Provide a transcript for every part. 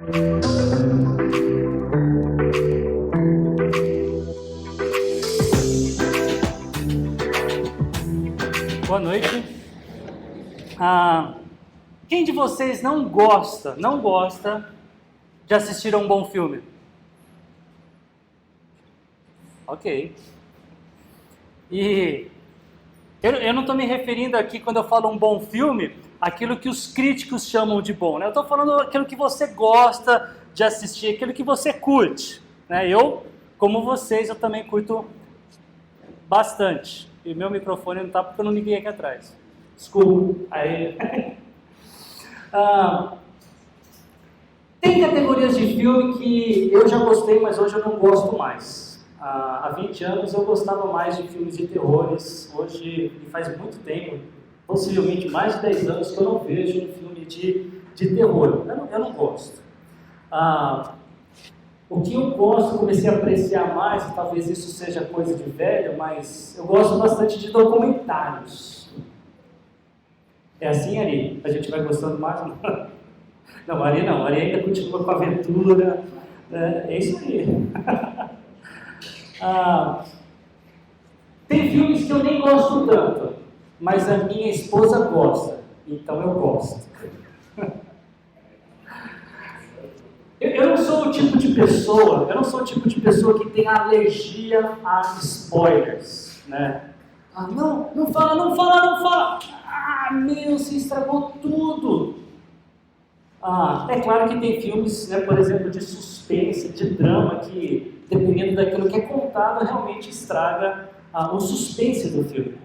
Boa noite. Quem de vocês não gosta de assistir a um bom filme? Ok. E eu não estou me referindo aqui, quando eu falo um bom filme, aquilo que os críticos chamam de bom, né? Eu estou falando aquilo que você gosta de assistir, aquilo que você curte, né? Eu, como vocês, eu também curto bastante. E meu microfone não está porque eu não liguei aqui atrás. Desculpa. Aí. Tem categorias de filme que eu já gostei, mas hoje eu não gosto mais. Há 20 anos eu gostava mais de filmes de terrores. Hoje, e faz muito tempo, possivelmente mais de 10 anos, que eu não vejo um filme de terror. Eu não gosto. O que eu gosto, comecei a apreciar mais, e talvez isso seja coisa de velho, mas eu gosto bastante de documentários. É assim, Ari? A gente vai gostando mais? Não, Ari não. Ari ainda continua com a aventura. É isso aí. Tem filmes que eu nem gosto tanto, mas a minha esposa gosta, então eu gosto. Eu não sou o tipo de pessoa que tem alergia a spoilers, né? Não fala. Meu, você estragou tudo. É claro que tem filmes, né, por exemplo, de suspense, de drama, que, dependendo daquilo que é contado, realmente estraga o suspense do filme.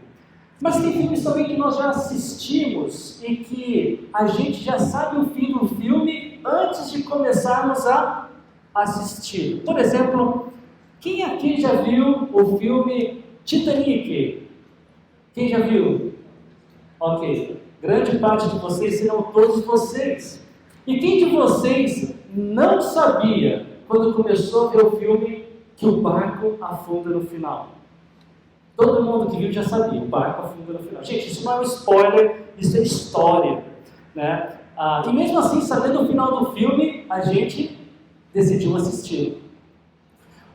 Mas tem filmes também que nós já assistimos e que a gente já sabe o fim do filme antes de começarmos a assistir. Por exemplo, quem aqui já viu o filme Titanic? Quem já viu? Ok. Grande parte de vocês, se não todos vocês. E quem de vocês não sabia, quando começou a ver o filme, que o barco afunda no final? Todo mundo que viu já sabia, o barco afunda no final. Gente, isso não é um spoiler, isso é história, né? E mesmo assim, sabendo o final do filme, a gente decidiu assistir.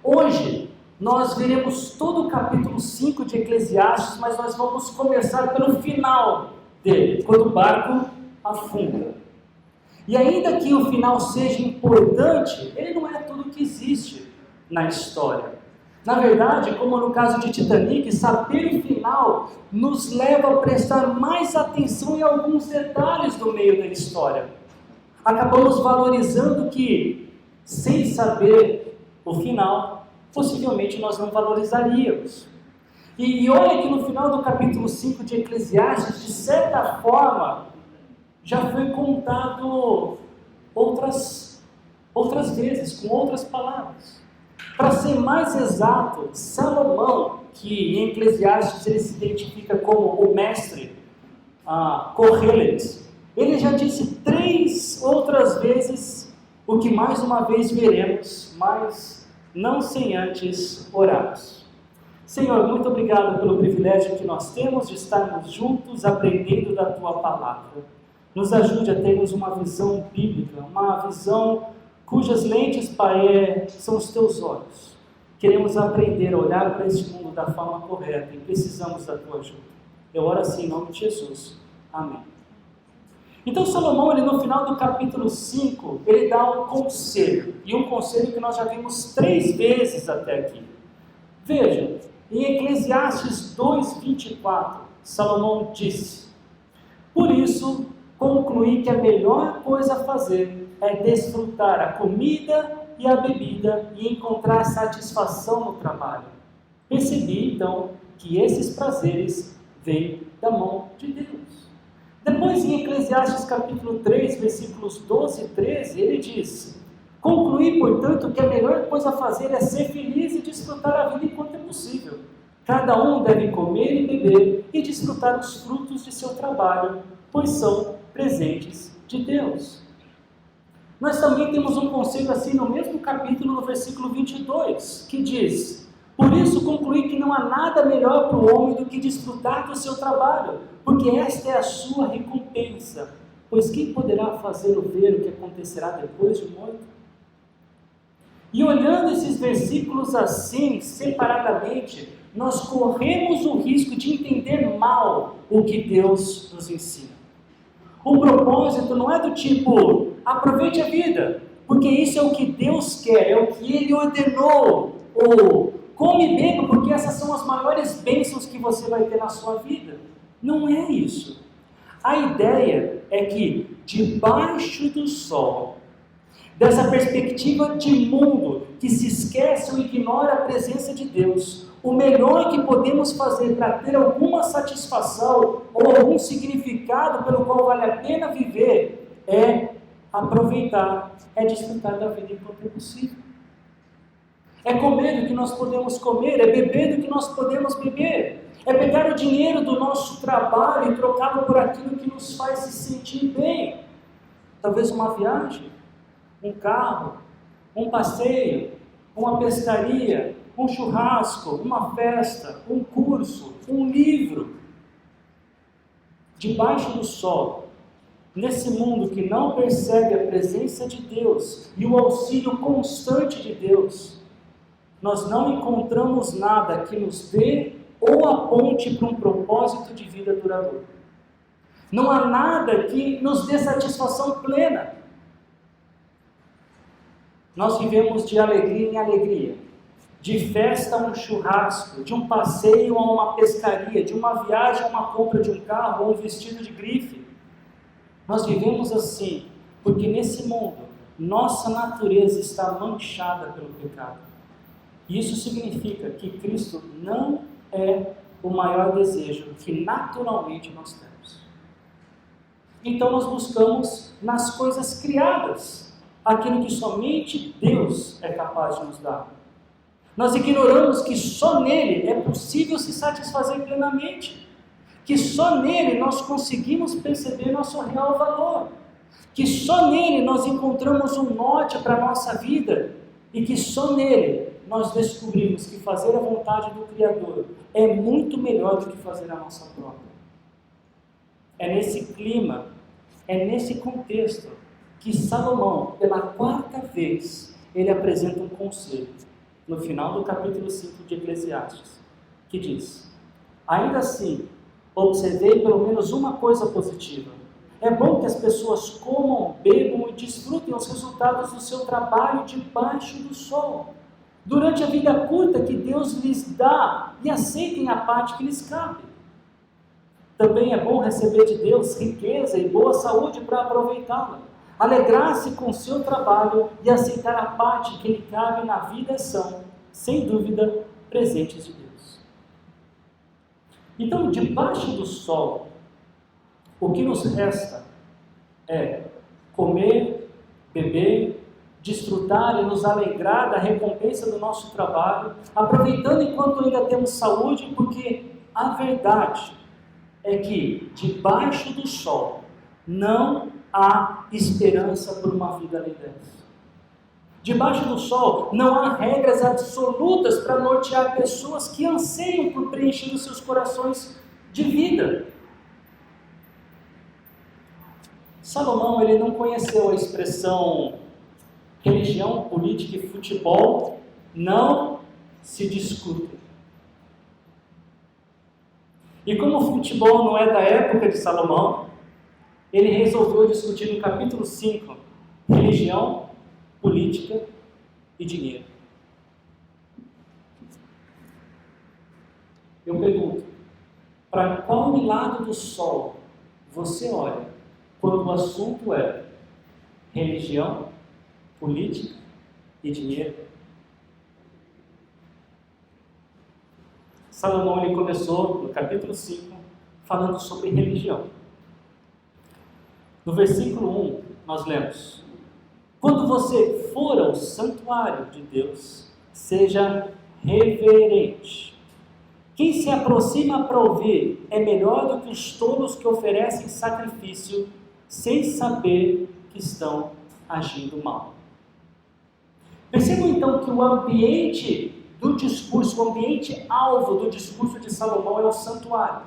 Hoje, nós veremos todo o capítulo 5 de Eclesiastes, mas nós vamos começar pelo final dele, quando o barco afunda. E ainda que o final seja importante, ele não é tudo que existe na história. Na verdade, como no caso de Titanic, saber o final nos leva a prestar mais atenção em alguns detalhes do meio da história. Acabamos valorizando que, sem saber o final, possivelmente nós não valorizaríamos. E olha que no final do capítulo 5 de Eclesiastes, de certa forma, já foi contado outras vezes, com outras palavras. Para ser mais exato, Salomão, que em Eclesiastes ele se identifica como o mestre, Kohelet, ele já disse 3 outras vezes o que mais uma vez veremos, mas não sem antes orarmos. Senhor, muito obrigado pelo privilégio que nós temos de estarmos juntos aprendendo da Tua Palavra. Nos ajude a termos uma visão bíblica, uma visão cujas lentes, Pai, são os Teus olhos. Queremos aprender a olhar para este mundo da forma correta e precisamos da Tua ajuda. Eu oro assim em nome de Jesus. Amém. Então Salomão, no final do capítulo 5, ele dá um conselho. E um conselho que nós já vimos 3 vezes até aqui. Vejam, em Eclesiastes 2:24, Salomão disse: por isso, concluí que a melhor coisa a fazer é desfrutar a comida e a bebida e encontrar satisfação no trabalho. Percebi, então, que esses prazeres vêm da mão de Deus. Depois, em Eclesiastes capítulo 3, versículos 12 e 13, ele diz: concluí, portanto, que a melhor coisa a fazer é ser feliz e desfrutar a vida enquanto é possível. Cada um deve comer e beber e desfrutar os frutos de seu trabalho, pois são presentes de Deus. Nós também temos um conselho assim no mesmo capítulo, no versículo 22, que diz: por isso concluí que não há nada melhor para o homem do que desfrutar do seu trabalho, porque esta é a sua recompensa. Pois quem poderá fazer ver o que acontecerá depois de morto? E olhando esses versículos assim, separadamente, nós corremos o risco de entender mal o que Deus nos ensina. O propósito não é do tipo, aproveite a vida, porque isso é o que Deus quer, é o que Ele ordenou, ou come e beba, porque essas são as maiores bênçãos que você vai ter na sua vida. Não é isso. A ideia é que, debaixo do sol, dessa perspectiva de mundo que se esquece ou ignora a presença de Deus, o melhor que podemos fazer para ter alguma satisfação ou algum significado pelo qual vale a pena viver é aproveitar, é desfrutar da vida enquanto é possível. É comer do que nós podemos comer, é beber do que nós podemos beber, é pegar o dinheiro do nosso trabalho e trocá-lo por aquilo que nos faz se sentir bem. Talvez uma viagem, um carro, um passeio, uma pescaria, um churrasco, uma festa, um curso, um livro. Debaixo do sol, nesse mundo que não percebe a presença de Deus e o auxílio constante de Deus, nós não encontramos nada que nos dê ou aponte para um propósito de vida duradouro. Não há nada que nos dê satisfação plena. Nós vivemos de alegria em alegria, de festa a um churrasco, de um passeio a uma pescaria, de uma viagem a uma compra de um carro ou um vestido de grife. Nós vivemos assim, porque nesse mundo, nossa natureza está manchada pelo pecado. E isso significa que Cristo não é o maior desejo que naturalmente nós temos. Então nós buscamos nas coisas criadas aquilo que somente Deus é capaz de nos dar. Nós ignoramos que só nele é possível se satisfazer plenamente, que só nele nós conseguimos perceber nosso real valor, que só nele nós encontramos um norte para a nossa vida e que só nele nós descobrimos que fazer a vontade do Criador é muito melhor do que fazer a nossa própria. É nesse clima, é nesse contexto que Salomão, pela quarta vez, ele apresenta um conselho, no final do capítulo 5 de Eclesiastes, que diz: ainda assim, observei pelo menos uma coisa positiva. É bom que as pessoas comam, bebam e desfrutem os resultados do seu trabalho debaixo do sol, durante a vida curta que Deus lhes dá, e aceitem a parte que lhes cabe. Também é bom receber de Deus riqueza e boa saúde para aproveitá-la, alegrar-se com o seu trabalho e aceitar a parte que lhe cabe na vida são, sem dúvida, presentes de Deus. Então, debaixo do sol, o que nos resta é comer, beber, desfrutar e nos alegrar da recompensa do nosso trabalho, aproveitando enquanto ainda temos saúde, porque a verdade é que debaixo do sol não há esperança por uma vida além dessa. Debaixo do sol não há regras absolutas para nortear pessoas que anseiam por preencher os seus corações de vida. Salomão, ele não conheceu a expressão religião, política e futebol não se discutem. E como o futebol não é da época de Salomão, ele resolveu discutir no capítulo 5, religião, política e dinheiro. Eu pergunto, para qual lado do sol você olha quando o assunto é religião, política e dinheiro? Salomão, ele começou no capítulo 5 falando sobre religião. No versículo 1 nós lemos: quando você for ao santuário de Deus, seja reverente. Quem se aproxima para ouvir é melhor do que os tolos que oferecem sacrifício sem saber que estão agindo mal. Percebam então que o ambiente do discurso, o ambiente alvo do discurso de Salomão é o santuário.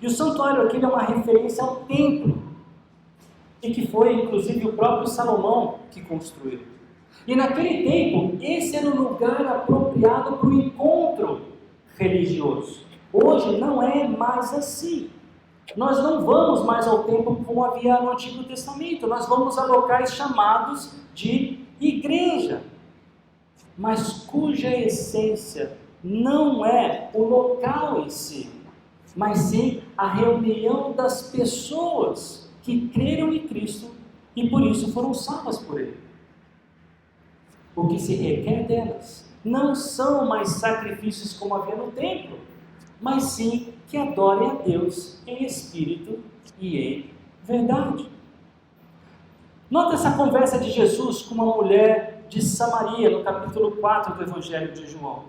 E o santuário aqui é uma referência ao templo. e que foi inclusive o próprio Salomão que construiu. E naquele tempo, esse era o lugar apropriado para o encontro religioso. Hoje não é mais assim. Nós não vamos mais ao templo como havia no Antigo Testamento, nós vamos a locais chamados de igreja, mas cuja essência não é o local em si, mas sim a reunião das pessoas que creram em Cristo e por isso foram salvas por Ele. O que se requer delas não são mais sacrifícios como havia no templo, mas sim que adorem a Deus em espírito e em verdade. Nota essa conversa de Jesus com uma mulher de Samaria, no capítulo 4 do Evangelho de João.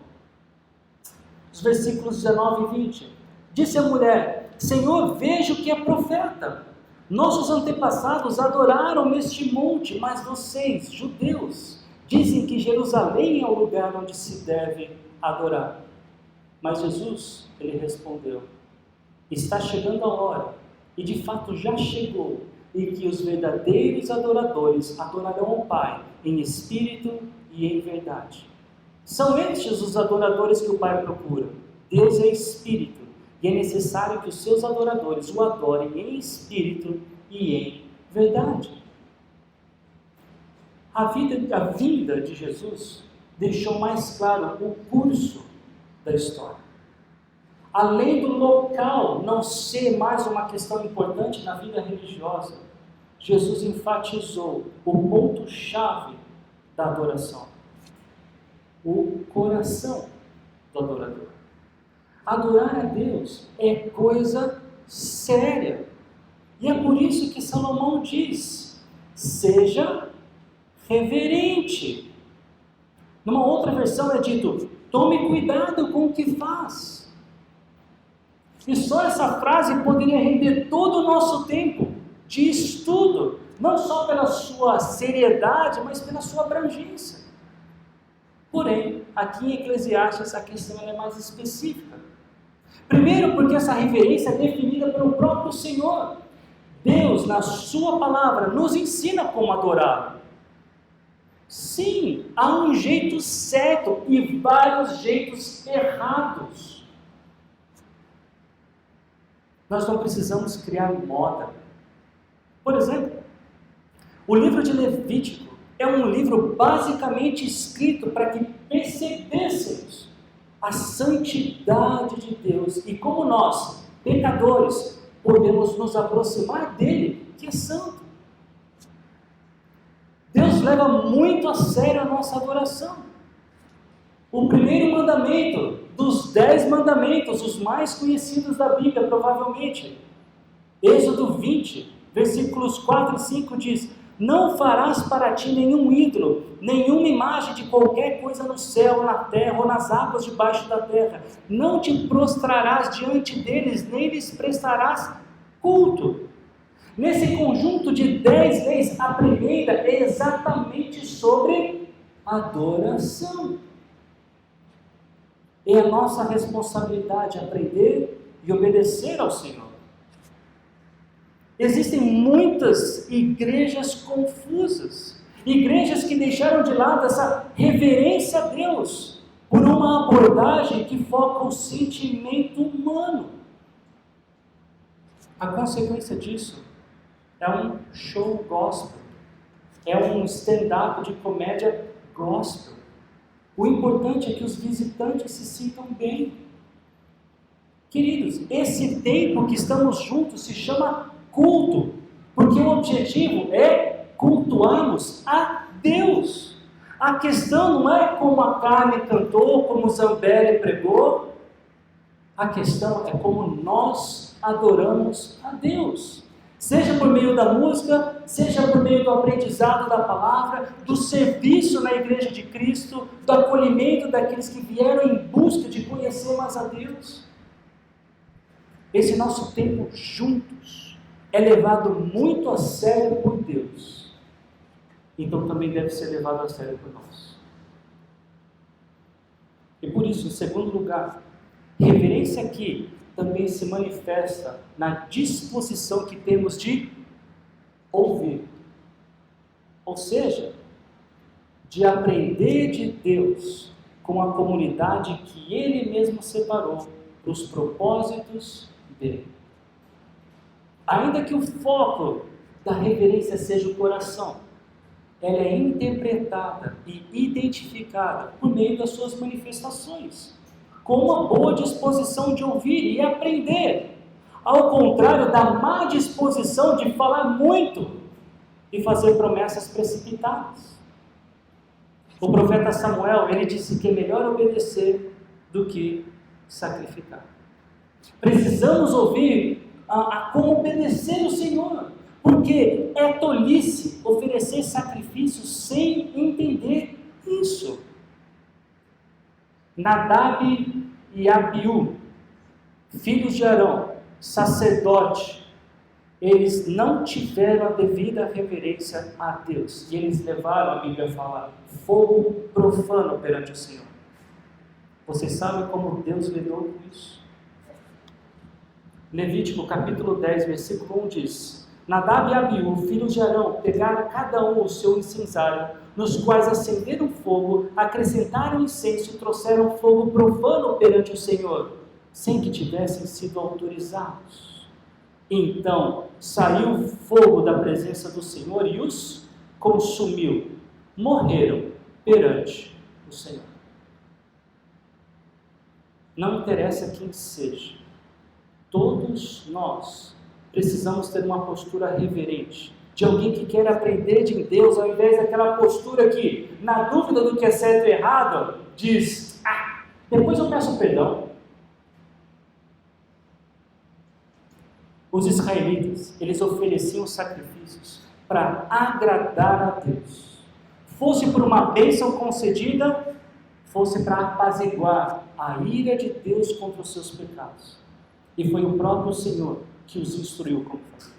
Os versículos 19 e 20. Disse a mulher: Senhor, vejo que é profeta. Nossos antepassados adoraram neste monte, mas vocês, judeus, dizem que Jerusalém é o lugar onde se deve adorar. Mas Jesus, ele respondeu: está chegando a hora, e de fato já chegou, em que os verdadeiros adoradores adorarão ao Pai em espírito e em verdade. São estes os adoradores que o Pai procura. Deus é espírito, e é necessário que os seus adoradores o adorem em espírito e em verdade. A vinda de Jesus deixou mais claro o curso da história. Além do local não ser mais uma questão importante na vida religiosa, Jesus enfatizou o ponto-chave da adoração: o coração do adorador. Adorar a Deus é coisa séria. E é por isso que Salomão diz: seja reverente. Numa outra versão é dito: tome cuidado com o que faz. E só essa frase poderia render todo o nosso tempo de estudo, não só pela sua seriedade, mas pela sua abrangência. Porém, aqui em Eclesiastes a questão é mais específica. Primeiro, porque essa reverência é definida pelo próprio Senhor. Deus, na sua palavra, nos ensina como adorá-lo. Sim, há um jeito certo e vários jeitos errados. Nós não precisamos criar moda. Por exemplo, o livro de Levítico é um livro basicamente escrito para que percebêssemos a santidade de Deus e como nós, pecadores, podemos nos aproximar dele, que é santo. Deus leva muito a sério a nossa adoração. O primeiro mandamento dos 10 mandamentos, os mais conhecidos da Bíblia, provavelmente, Êxodo 20, versículos 4 e 5 diz: não farás para ti nenhum ídolo, nenhuma imagem de qualquer coisa no céu, na terra ou nas águas debaixo da terra. Não te prostrarás diante deles, nem lhes prestarás culto. Nesse conjunto de 10 leis, a primeira é exatamente sobre adoração. É a nossa responsabilidade aprender e obedecer ao Senhor. Existem muitas igrejas confusas, igrejas que deixaram de lado essa reverência a Deus por uma abordagem que foca o sentimento humano. A consequência disso é um show gospel, é um stand-up de comédia gospel. O importante é que os visitantes se sintam bem. Queridos, esse tempo que estamos juntos se chama culto, porque o objetivo é cultuarmos a Deus. A questão não é como a Carmen cantou, como o Zambelli pregou. A questão é como nós adoramos a Deus. Seja por meio da música, seja por meio do aprendizado da palavra, do serviço na igreja de Cristo, do acolhimento daqueles que vieram em busca de conhecer mais a Deus. Esse nosso tempo juntos é levado muito a sério por Deus. Então também deve ser levado a sério por nós. E por isso, em segundo lugar, reverência aqui também se manifesta na disposição que temos de ouvir. Ou seja, de aprender de Deus com a comunidade que Ele mesmo separou para os propósitos dele. Ainda que o foco da reverência seja o coração, ela é interpretada e identificada por meio das suas manifestações, com uma boa disposição de ouvir e aprender, ao contrário da má disposição de falar muito e fazer promessas precipitadas. O profeta Samuel, ele disse que é melhor obedecer do que sacrificar. Precisamos ouvir a como obedecer o Senhor, porque é tolice oferecer sacrifícios sem entender isso. Nadab e Abiú, filhos de Arão, sacerdote, eles não tiveram a devida reverência a Deus, e eles levaram, a Bíblia fala, fogo profano perante o Senhor. Vocês sabem como Deus lidou com isso? Levítico capítulo 10, versículo 1 diz: Nadab e Abiú, filhos de Arão, pegaram cada um o seu incensário, nos quais acenderam fogo, acrescentaram incenso e trouxeram fogo profano perante o Senhor, sem que tivessem sido autorizados. Então saiu fogo da presença do Senhor e os consumiu. Morreram perante o Senhor. Não interessa quem seja, todos nós precisamos ter uma postura reverente, de alguém que quer aprender de Deus, ao invés daquela postura que, na dúvida do que é certo e errado, diz: depois eu peço perdão. Os israelitas, eles ofereciam sacrifícios para agradar a Deus. Fosse por uma bênção concedida, fosse para apaziguar a ira de Deus contra os seus pecados. E foi o próprio Senhor que os instruiu como fazer.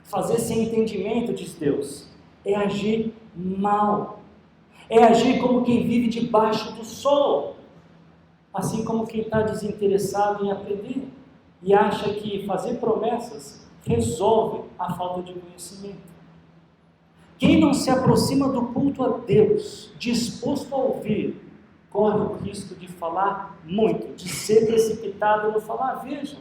Fazer sem entendimento, diz Deus, é agir mal. É agir como quem vive debaixo do sol. Assim como quem está desinteressado em aprender e acha que fazer promessas resolve a falta de conhecimento. Quem não se aproxima do culto a Deus, disposto a ouvir, corre o risco de falar muito, de ser precipitado no falar. Vejam,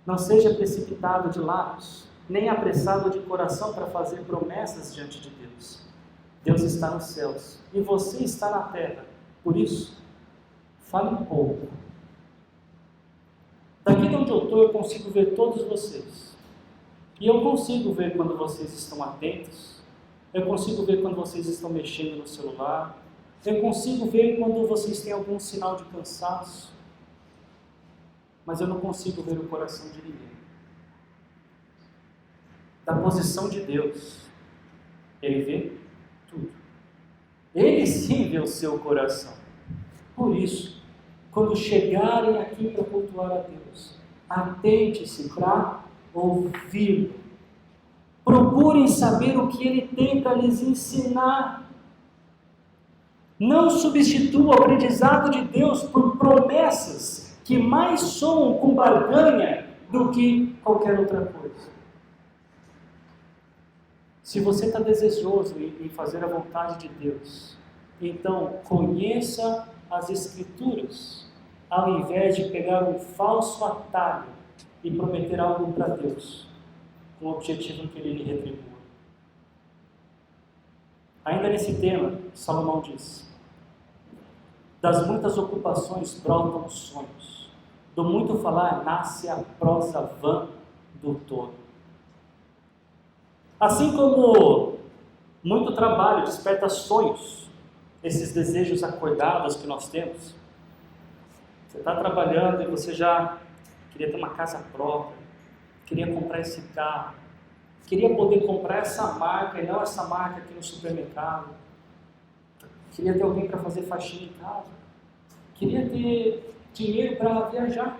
não seja precipitado de lábios, nem apressado de coração para fazer promessas diante de Deus. Deus está nos céus e você está na terra, por isso, fale um pouco. Daqui de onde eu estou, eu consigo ver todos vocês. E eu consigo ver quando vocês estão atentos, eu consigo ver quando vocês estão mexendo no celular, eu consigo ver quando vocês têm algum sinal de cansaço, mas eu não consigo ver o coração de ninguém. Da posição de Deus, Ele vê tudo. Ele sim vê o seu coração. Por isso, quando chegarem aqui para cultuar a Deus, atente-se para ouvi-lo. Procurem saber o que Ele tem para lhes ensinar. Não substitua o aprendizado de Deus por promessas que mais soam com barganha do que qualquer outra coisa. Se você está desejoso em fazer a vontade de Deus, então conheça as Escrituras, ao invés de pegar um falso atalho e prometer algo para Deus, com o objetivo que Ele lhe retribua. Ainda nesse tema, Salomão diz: das muitas ocupações brotam os sonhos, do muito falar nasce a prosa vã do tolo. Assim como muito trabalho desperta sonhos, esses desejos acordados que nós temos. Você está trabalhando e você já queria ter uma casa própria, queria comprar esse carro, queria poder comprar essa marca e não essa marca aqui no supermercado, queria ter alguém para fazer faxina em casa, queria ter dinheiro para viajar.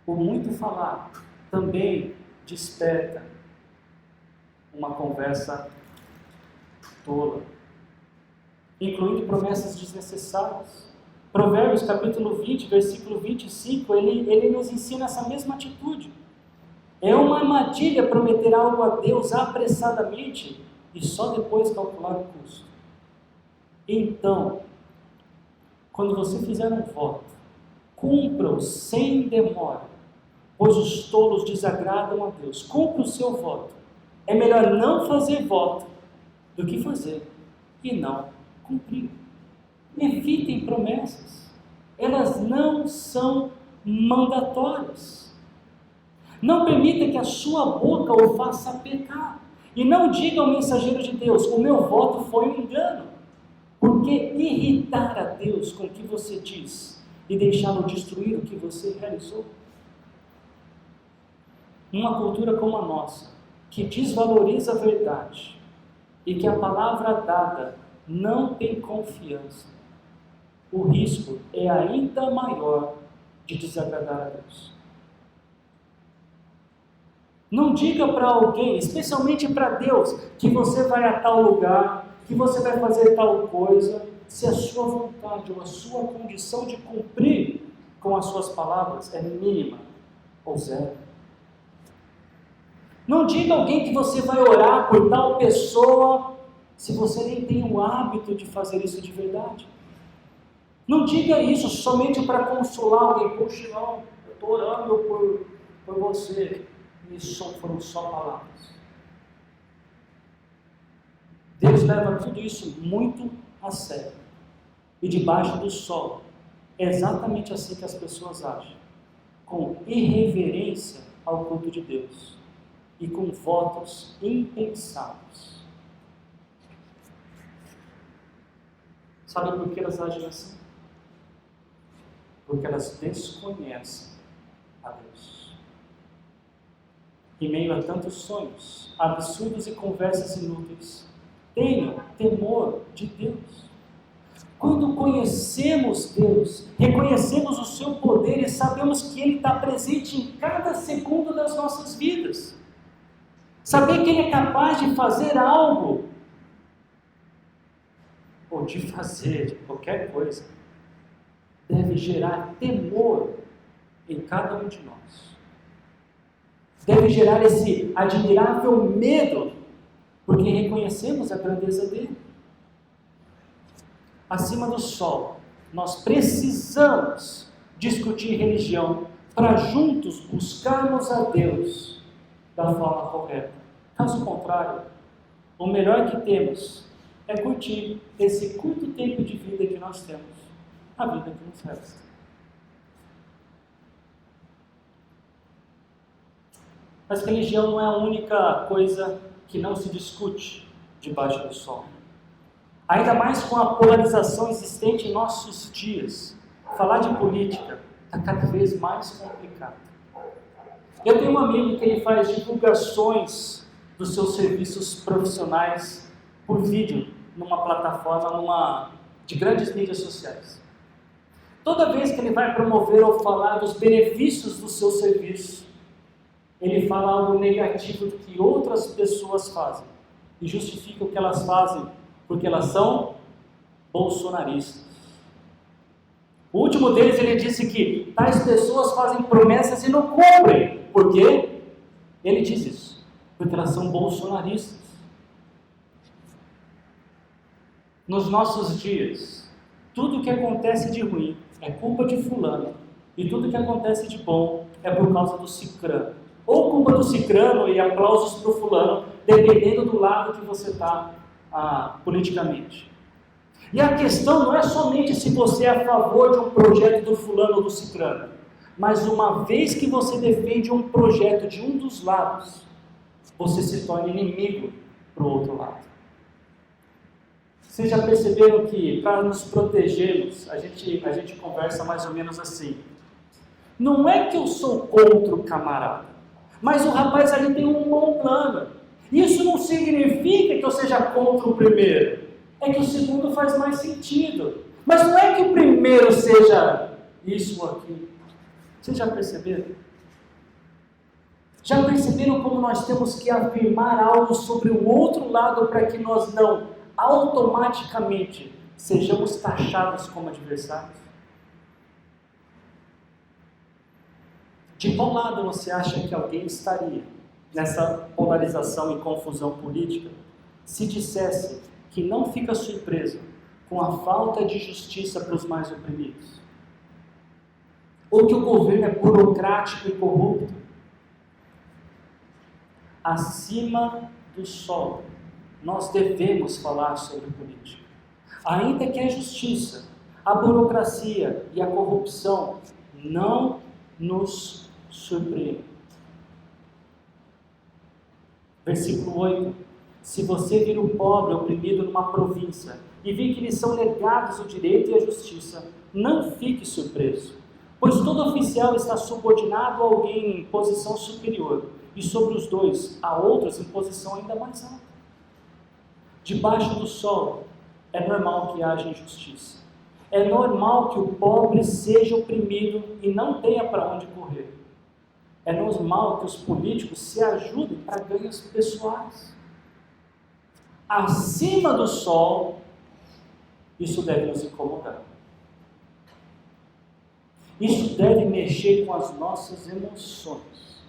O muito falar também desperta uma conversa tola, incluindo promessas desnecessárias. Provérbios capítulo 20, versículo 25, ele nos ensina essa mesma atitude. É uma armadilha prometer algo a Deus apressadamente e só depois calcular o custo. Então, quando você fizer um voto, cumpra-o sem demora, pois os tolos desagradam a Deus. Cumpra o seu voto. É melhor não fazer voto do que fazer e não cumprir. Evitem promessas. Elas não são mandatórias. Não permita que a sua boca o faça pecar. E não diga ao mensageiro de Deus: o meu voto foi um engano. Porque irritar a Deus com o que você diz e deixá-lo destruir o que você realizou? Uma cultura como a nossa, que desvaloriza a verdade e que a palavra dada não tem confiança, o risco é ainda maior de desagradar a Deus. Não diga para alguém, especialmente para Deus, que você vai a tal lugar, que você vai fazer tal coisa, se a sua vontade ou a sua condição de cumprir com as suas palavras é mínima ou zero. Não diga a alguém que você vai orar por tal pessoa, se você nem tem o hábito de fazer isso de verdade. Não diga isso somente para consolar alguém. Poxa, não, eu estou orando por você. Isso foram só palavras. Deus leva tudo isso muito a sério. E debaixo do sol, é exatamente assim que as pessoas agem. Com irreverência ao culto de Deus. E com votos impensados. Sabe por que elas agem assim? Porque elas desconhecem a Deus. Em meio a tantos sonhos, absurdos e conversas inúteis, tenham temor de Deus. Quando conhecemos Deus, reconhecemos o seu poder e sabemos que Ele está presente em cada segundo das nossas vidas. Saber que Ele é capaz de fazer algo, ou de fazer qualquer coisa, deve gerar temor em cada um de nós. Deve gerar esse admirável medo, porque reconhecemos a grandeza dele. Acima do sol, nós precisamos discutir religião para juntos buscarmos a Deus da forma correta. Caso contrário, o melhor que temos é curtir esse curto tempo de vida que nós temos, a vida que nos resta. Mas religião não é a única coisa que não se discute debaixo do sol. Ainda mais com a polarização existente em nossos dias, falar de política está cada vez mais complicado. Eu tenho um amigo que ele faz divulgações dos seus serviços profissionais por vídeo, numa plataforma de grandes mídias sociais. Toda vez que ele vai promover ou falar dos benefícios do seu serviço, ele fala algo negativo do que outras pessoas fazem e justifica o que elas fazem porque elas são bolsonaristas. O último deles, ele disse que tais pessoas fazem promessas e não cumprem. Por quê? Ele diz isso, porque elas são bolsonaristas. Nos nossos dias, tudo que acontece de ruim é culpa de fulano, e tudo que acontece de bom é por causa do cicrano. Ou culpa do cicrano e aplausos para o fulano, dependendo do lado que você está politicamente. E a questão não é somente se você é a favor de um projeto do fulano ou do cicrano, mas uma vez que você defende um projeto de um dos lados, você se torna inimigo para o outro lado. Vocês já perceberam que para nos protegermos, a gente conversa mais ou menos assim. Não é que eu sou contra o camarada, mas o rapaz ali tem um bom plano. Isso não significa que eu seja contra o primeiro. É que o segundo faz mais sentido. Mas não é que o primeiro seja isso ou aquilo. Vocês já perceberam? Já perceberam como nós temos que afirmar algo sobre o outro lado para que nós não automaticamente sejamos taxados como adversários? De qual lado você acha que alguém estaria nessa polarização e confusão política se dissesse que não fica surpreso com a falta de justiça para os mais oprimidos? Ou que o governo é burocrático e corrupto? Acima do sol, nós devemos falar sobre política. Ainda que a justiça, a burocracia e a corrupção não nos surpreendam. Versículo 8. Se você vir um pobre oprimido numa província e vir que lhe são negados o direito e a justiça, não fique surpreso, pois todo oficial está subordinado a alguém em posição superior, e sobre os dois há outros em posição ainda mais alta. Debaixo do sol é normal que haja injustiça. É normal que o pobre seja oprimido e não tenha para onde correr. É normal que os políticos se ajudem para ganhos pessoais. Acima do sol, isso deve nos incomodar. Isso deve mexer com as nossas emoções.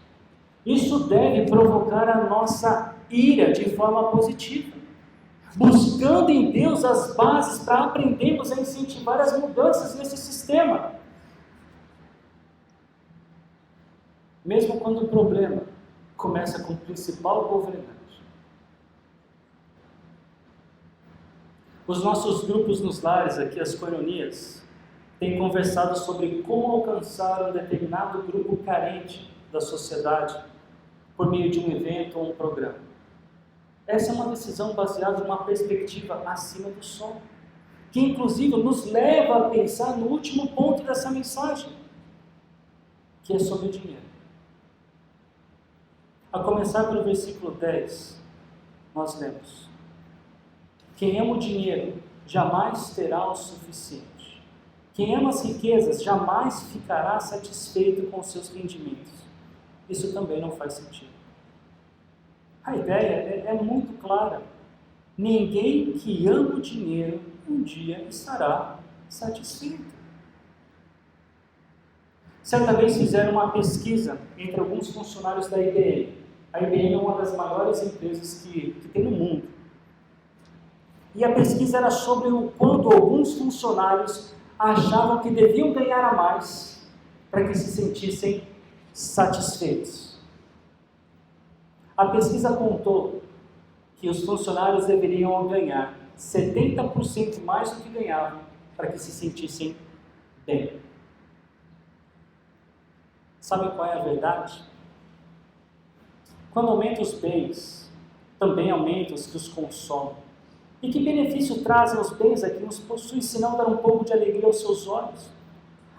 Isso deve provocar a nossa ira de forma positiva, buscando em Deus as bases para aprendermos a incentivar as mudanças nesse sistema. Mesmo quando o problema começa com o principal governante. Os nossos grupos nos lares, aqui as coinonias, têm conversado sobre como alcançar um determinado grupo carente da sociedade por meio de um evento ou um programa. Essa é uma decisão baseada numa perspectiva acima do sol, que inclusive nos leva a pensar no último ponto dessa mensagem, que é sobre o dinheiro. A começar pelo versículo 10, nós lemos: quem ama o dinheiro jamais terá o suficiente. Quem ama as riquezas jamais ficará satisfeito com os seus rendimentos. Isso também não faz sentido. A ideia é muito clara. Ninguém que ama o dinheiro um dia estará satisfeito. Certa vez fizeram uma pesquisa entre alguns funcionários da IBM. A IBM é uma das maiores empresas que tem no mundo. E a pesquisa era sobre o quanto alguns funcionários achavam que deviam ganhar a mais para que se sentissem satisfeitos. A pesquisa apontou que os funcionários deveriam ganhar 70% mais do que ganhavam para que se sentissem bem. Sabe qual é a verdade? Quando aumenta os bens, também aumenta os que os consomem. E que benefício trazem os bens a quem os possui, se não dar um pouco de alegria aos seus olhos?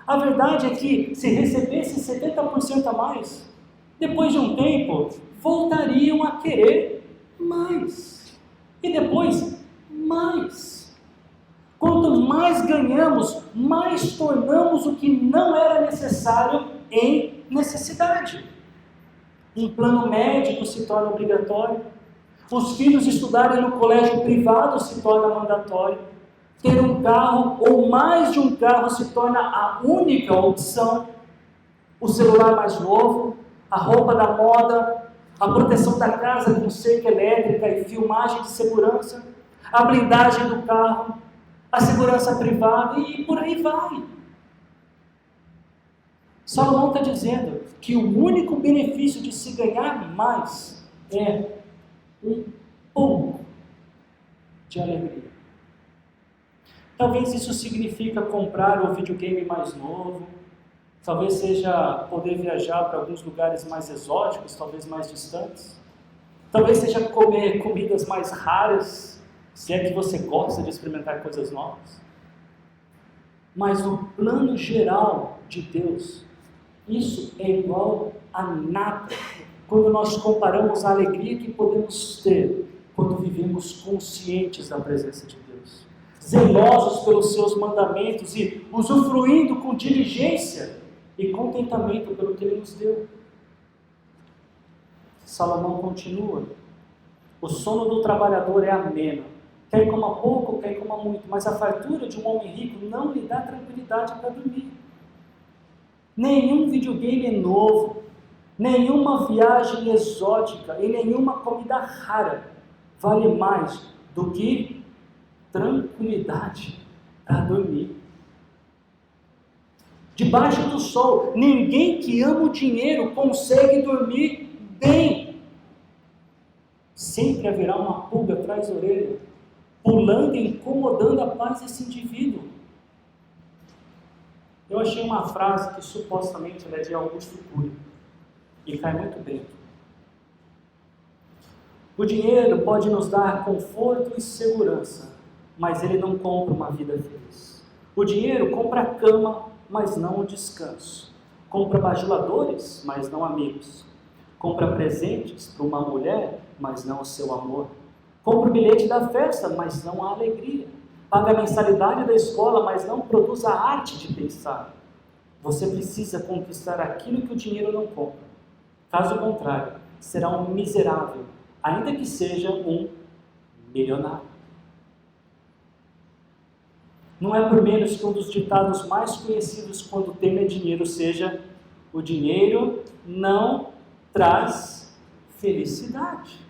A verdade é que, se recebessem 70% a mais, depois de um tempo, voltariam a querer mais. E depois, mais. Quanto mais ganhamos, mais tornamos o que não era necessário em necessidade. Um plano médico se torna obrigatório. Os filhos estudarem no colégio privado se torna mandatório. Ter um carro ou mais de um carro se torna a única opção. O celular mais novo, a roupa da moda, a proteção da casa com cerca elétrica e filmagem de segurança, a blindagem do carro, a segurança privada e por aí vai. Salomão está dizendo que o único benefício de se ganhar mais é um pouco de alegria. Talvez isso significa comprar o videogame mais novo, talvez seja poder viajar para alguns lugares mais exóticos, talvez mais distantes, talvez seja comer comidas mais raras, se é que você gosta de experimentar coisas novas. Mas no plano geral de Deus, isso é igual a nada quando nós comparamos a alegria que podemos ter quando vivemos conscientes da presença de Deus, zelosos pelos seus mandamentos e usufruindo com diligência e contentamento pelo que Ele nos deu. Salomão continua: o sono do trabalhador é ameno, quer coma pouco, quer coma muito, mas a fartura de um homem rico não lhe dá tranquilidade para dormir. Nenhum videogame novo, nenhuma viagem exótica e nenhuma comida rara vale mais do que tranquilidade para dormir. Debaixo do sol, ninguém que ama o dinheiro consegue dormir bem. Sempre haverá uma pulga atrás da orelha, pulando e incomodando a paz desse indivíduo. Eu achei uma frase que supostamente é de Augusto Cury e cai muito bem. O dinheiro pode nos dar conforto e segurança, mas ele não compra uma vida feliz. O dinheiro compra a cama, mas não o descanso. Compra bajuladores, mas não amigos. Compra presentes para uma mulher, mas não o seu amor. Compra o bilhete da festa, mas não a alegria. Paga a mensalidade da escola, mas não produz a arte de pensar. Você precisa conquistar aquilo que o dinheiro não compra. Caso contrário, será um miserável, ainda que seja um milionário. Não é por menos que um dos ditados mais conhecidos quando o tema é dinheiro seja: o dinheiro não traz felicidade.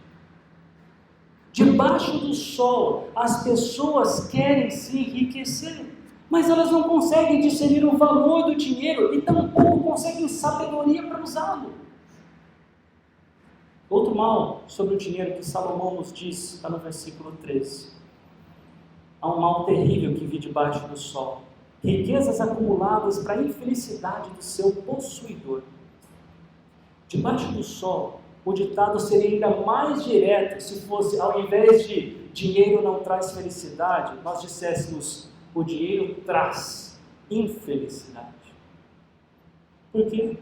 Debaixo do sol, as pessoas querem se enriquecer, mas elas não conseguem discernir o valor do dinheiro e tampouco conseguem sabedoria para usá-lo. Outro mal sobre o dinheiro que Salomão nos diz, está no versículo 13. Há um mal terrível que vi debaixo do sol. Riquezas acumuladas para a infelicidade do seu possuidor. Debaixo do sol, o ditado seria ainda mais direto se fosse, ao invés de dinheiro não traz felicidade, nós disséssemos: o dinheiro traz infelicidade. Por quê?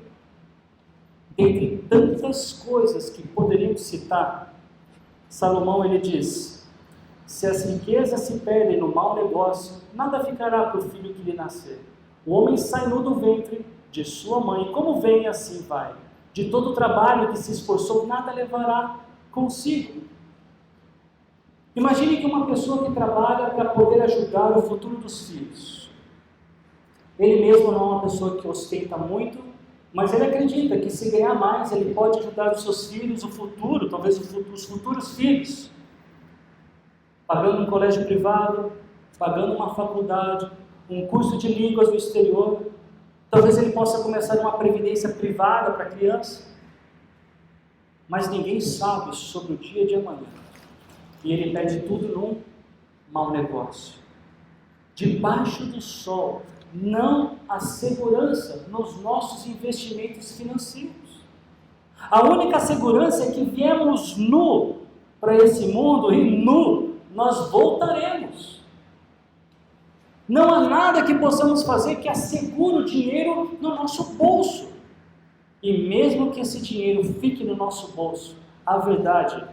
Entre tantas coisas que poderíamos citar, Salomão ele diz: se as riquezas se perdem no mau negócio, nada ficará para o filho que lhe nascer. O homem sai nu do ventre de sua mãe, como vem assim vai. De todo o trabalho que se esforçou, nada levará consigo. Imagine que uma pessoa que trabalha para poder ajudar o futuro dos filhos. Ele mesmo não é uma pessoa que ostenta muito, mas ele acredita que se ganhar mais, ele pode ajudar os seus filhos, o futuro, talvez os futuros filhos. Pagando um colégio privado, pagando uma faculdade, um curso de línguas no exterior. Talvez ele possa começar uma previdência privada para a criança. Mas ninguém sabe sobre o dia de amanhã. E ele perde tudo num mau negócio. Debaixo do sol, não há segurança nos nossos investimentos financeiros. A única segurança é que viemos nu para esse mundo e nu nós voltaremos. Não há nada que possamos fazer que assegure o dinheiro no nosso bolso. E mesmo que esse dinheiro fique no nosso bolso, a verdade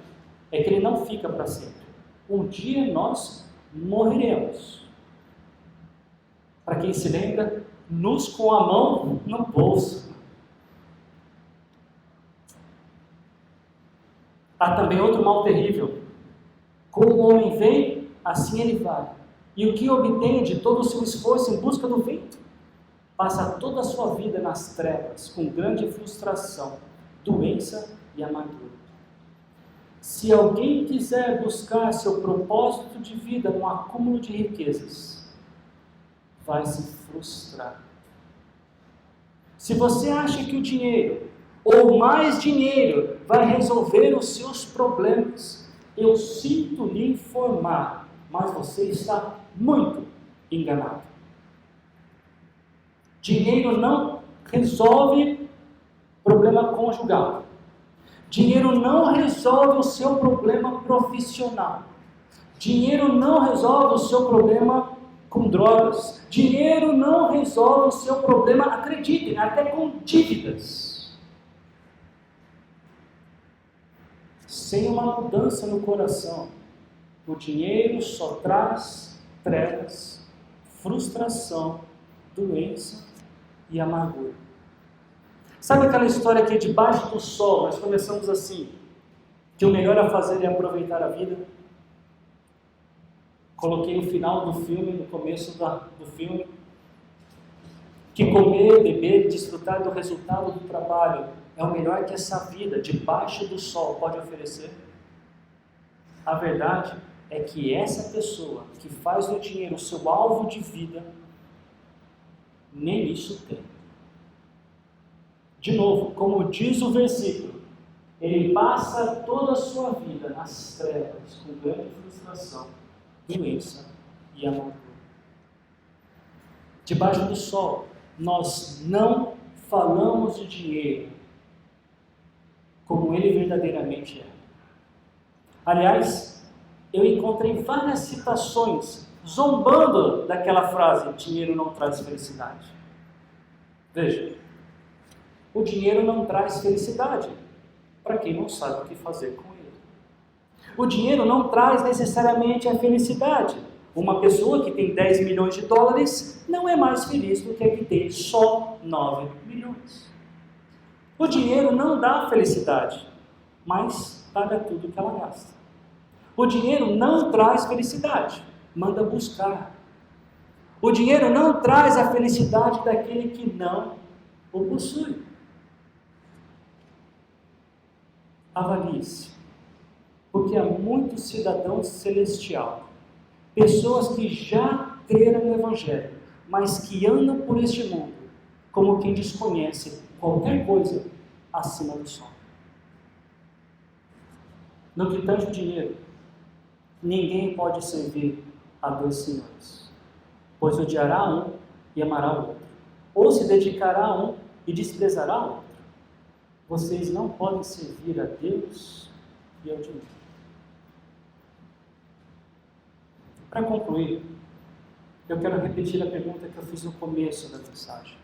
é que ele não fica para sempre. Um dia nós morreremos. Para quem se lembra, nus com a mão no bolso. Há também outro mal terrível. Como o homem vem, assim ele vai. E o que obtém de todo o seu esforço em busca do vento? Passa toda a sua vida nas trevas, com grande frustração, doença e amargura. Se alguém quiser buscar seu propósito de vida no acúmulo de riquezas, vai se frustrar. Se você acha que o dinheiro, ou mais dinheiro, vai resolver os seus problemas, eu sinto lhe informar, mas você está muito enganado. Dinheiro não resolve problema conjugal. Dinheiro não resolve o seu problema profissional. Dinheiro não resolve o seu problema com drogas. Dinheiro não resolve o seu problema, acreditem, até com dívidas. Sem uma mudança no coração, o dinheiro só traz trevas, frustração, doença e amargura. Sabe aquela história que debaixo do sol, nós começamos assim, que o melhor a fazer é aproveitar a vida? Coloquei o final do filme, no começo do filme. que comer, beber e desfrutar do resultado do trabalho é o melhor que essa vida debaixo do sol pode oferecer? A verdade é que essa pessoa que faz do dinheiro o seu alvo de vida, nem isso tem. De novo, como diz o versículo, ele passa toda a sua vida nas trevas, com grande frustração, doença e amargura. Debaixo do sol, nós não falamos de dinheiro como ele verdadeiramente é. Aliás, eu encontrei várias citações zombando daquela frase: dinheiro não traz felicidade. Veja, o dinheiro não traz felicidade para quem não sabe o que fazer com ele. O dinheiro não traz necessariamente a felicidade. Uma pessoa que tem 10 milhões de dólares não é mais feliz do que a que tem só 9 milhões. O dinheiro não dá felicidade, mas paga tudo que ela gasta. O dinheiro não traz felicidade, manda buscar. O dinheiro não traz a felicidade daquele que não o possui. Avalie-se, porque há muitos cidadãos celestiais, pessoas que já creram no Evangelho, mas que andam por este mundo como quem desconhece qualquer coisa acima do sol. No que tange o dinheiro, ninguém pode servir a dois senhores, pois odiará um e amará o outro, ou se dedicará a um e desprezará o outro. Vocês não podem servir a Deus e ao dinheiro. Para concluir, eu quero repetir a pergunta que eu fiz no começo da mensagem.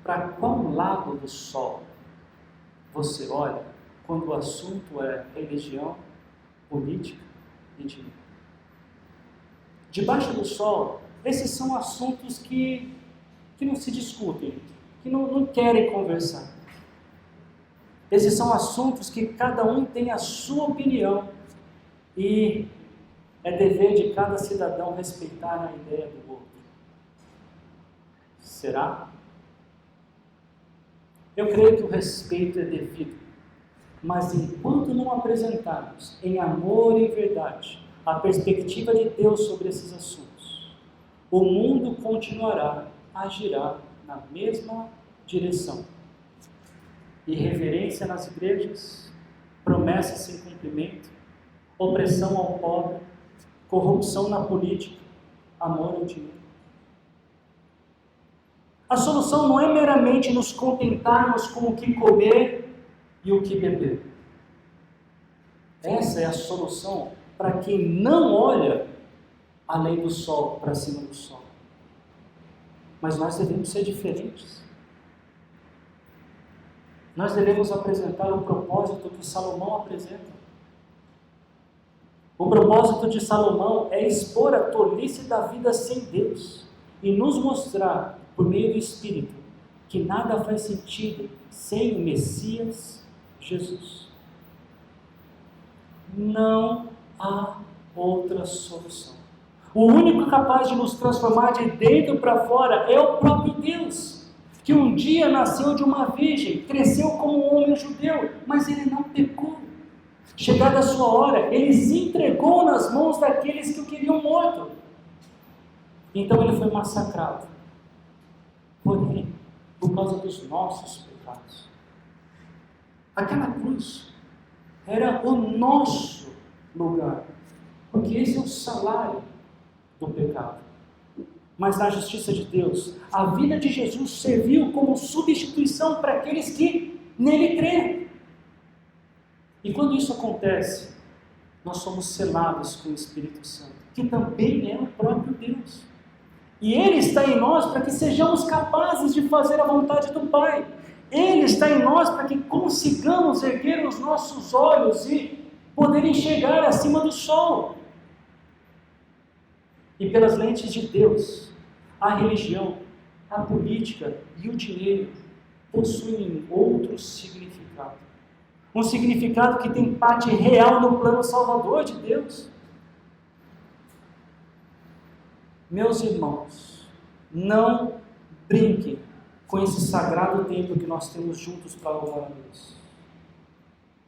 Para qual lado do sol você olha quando o assunto é religião, política e dinheiro? Debaixo do sol, esses são assuntos que não se discutem, que não querem conversar. Esses são assuntos que cada um tem a sua opinião e é dever de cada cidadão respeitar a ideia do outro. Será? Eu creio que o respeito é devido, mas enquanto não apresentarmos em amor e verdade a perspectiva de Deus sobre esses assuntos, o mundo continuará a girar na mesma direção. Irreverência nas igrejas, promessas sem cumprimento, opressão ao pobre, corrupção na política, amor ao dinheiro. A solução não é meramente nos contentarmos com o que comer e o que beber. Essa é a solução para quem não olha além do sol, para cima do sol. Mas nós devemos ser diferentes. Nós devemos apresentar o propósito que Salomão apresenta. O propósito de Salomão é expor a tolice da vida sem Deus e nos mostrar, por meio do Espírito, que nada faz sentido sem o Messias Jesus. Não há outra solução. O único capaz de nos transformar de dentro para fora é o próprio Deus, que um dia nasceu de uma virgem, cresceu como um homem judeu, mas ele não pecou. Chegada a sua hora, ele se entregou nas mãos daqueles que o queriam morto. Então ele foi massacrado. Porém, por causa dos nossos pecados. Aquela cruz era o nosso lugar, porque esse é o salário do pecado. Mas na justiça de Deus, a vida de Jesus serviu como substituição para aqueles que nele creem. E quando isso acontece, nós somos selados com o Espírito Santo, que também é o próprio Deus. E Ele está em nós para que sejamos capazes de fazer a vontade do Pai. Ele está em nós para que consigamos erguer os nossos olhos e poder enxergar acima do sol. E pelas lentes de Deus, a religião, a política e o dinheiro possuem outro significado. Um significado que tem parte real no plano salvador de Deus. Meus irmãos, não brinque com esse sagrado tempo que nós temos juntos para louvar a Deus.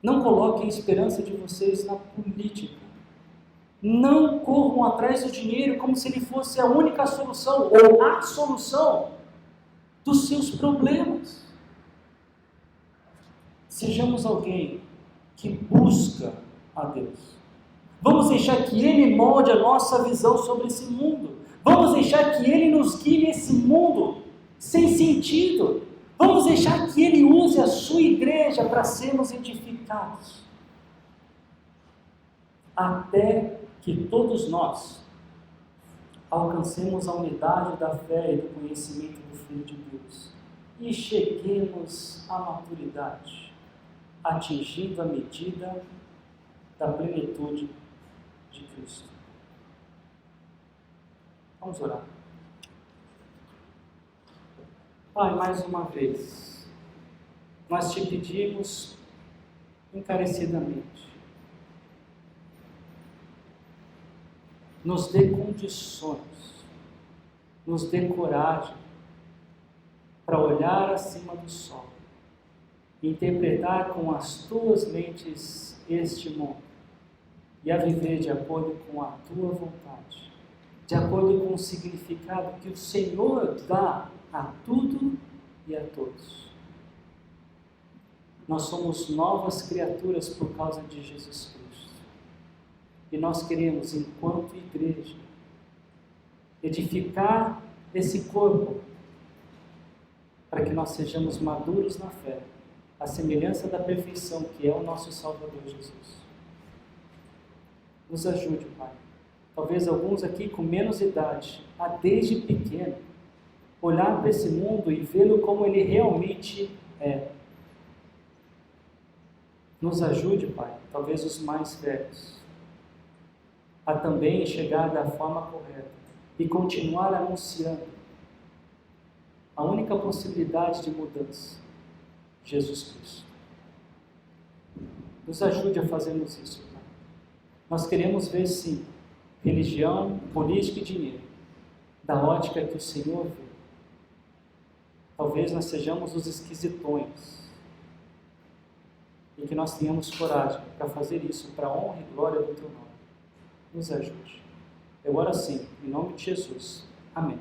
Não coloquem a esperança de vocês na política. Não corram atrás do dinheiro como se ele fosse a única solução ou a solução dos seus problemas. Sejamos alguém que busca a Deus. Vamos deixar que Ele molde a nossa visão sobre esse mundo. Vamos deixar que Ele nos guie nesse mundo sem sentido. Vamos deixar que Ele use a sua igreja para sermos edificados. Até que todos nós alcancemos a unidade da fé e do conhecimento do Filho de Deus e cheguemos à maturidade, atingindo a medida da plenitude de Cristo. Vamos orar. Pai, mais uma vez, nós te pedimos encarecidamente, nos dê condições, nos dê coragem para olhar acima do sol, interpretar com as tuas lentes este mundo e a viver de acordo com a tua vontade, de acordo com o significado que o Senhor dá a tudo e a todos. Nós somos novas criaturas por causa de Jesus Cristo. E nós queremos, enquanto igreja, edificar esse corpo para que nós sejamos maduros na fé, à semelhança da perfeição que é o nosso Salvador Jesus. Nos ajude, Pai. Talvez alguns aqui com menos idade, a desde pequeno, olhar para esse mundo e vê-lo como ele realmente é. Nos ajude, Pai, talvez os mais velhos, a também chegar da forma correta e continuar anunciando a única possibilidade de mudança, Jesus Cristo. Nos ajude a fazermos isso, Pai. Nós queremos ver, sim, religião, política e dinheiro, da ótica que o Senhor vê. Talvez nós sejamos os esquisitões e que nós tenhamos coragem para fazer isso para a honra e glória do Teu nome. Nos ajude. Eu oro assim, em nome de Jesus. Amém.